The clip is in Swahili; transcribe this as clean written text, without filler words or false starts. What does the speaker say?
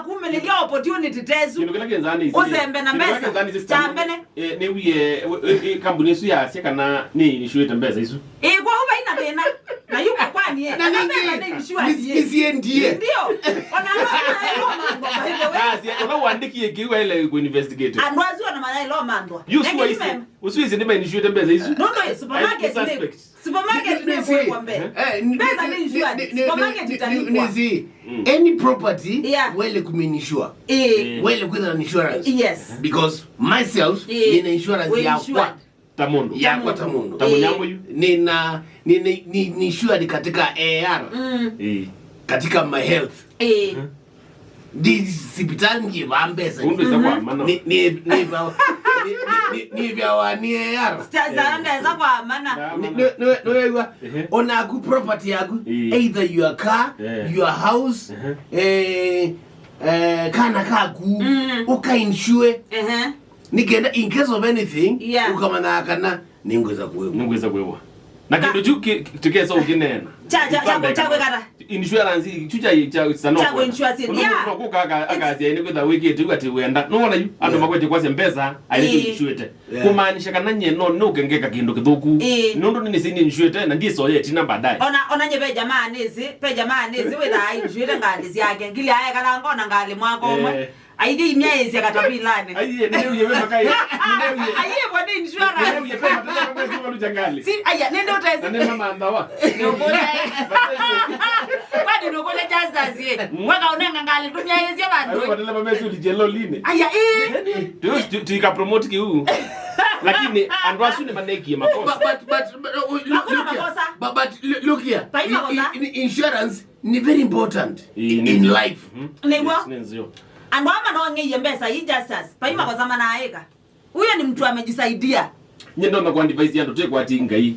kumelia opportunity tezu kinokela kenzani uzembe na mesa chambene ne wiye Kambuni su ya sia kana ni nishuete mbeza isu kwa huba ina bena na yuko kwani na mbeza ni nishuete ndiye ndio ona lo mando by the way sia ona wandikie kiwa ile ku investigate andwazi ona mala lo mando usuize ndima nishuete mbeza isu no supermarket ni kwa mbele mbeza ni nishuete supermarket italipwa any property wele kuminishua wele kwenda na insurance yes because myself nina insurance ya kwa tamundo ya kwa tamundo tamunyambo yu ni insured katika AR katika my health this hospital ngibambeza undeza kwa maana ni vya wani AR stazanga za kwa maana no ona ku property yaku either your car your house kana kaku ukainsure nigenda in case of anything ukamana kana ningweza kuwewa na kindo tukeza ukinena chakwe kata insurance chucha sanoa chakwe insurance no kaka akazi ine kwenda wiki tu ati wenda no ona yu ando makwete kwase mbeza aile insurance kumaanisha kana nyeno no kengeka kindo kithuku nondo ni sini insurance na ndiso ye tina baadaye ona nyebe jamaa nezi witha insurance ngalizi yake ngili aya kana ngona ngali mwako omwe aidi imyezi akatabilane aiye ndio yewe makai aiye bwana insurance ndio yewe matata kama sio lujangali si aya nende utaisa nende mama andawa ndokola kwani ndokola jazazi waka unenga ngali tumyezi abantu ayo badala mama sio lijelo line aya ndio tika promote ki huu lakini andwasu ni maneki makosa but look here insurance ni very important in life ndio Andwama no ngeye mbesa injustice. Paima kwa zamana aeka. Huyo ni mtu amejisaidia. Nyendo na kwa device yangu tekwa tinga hii.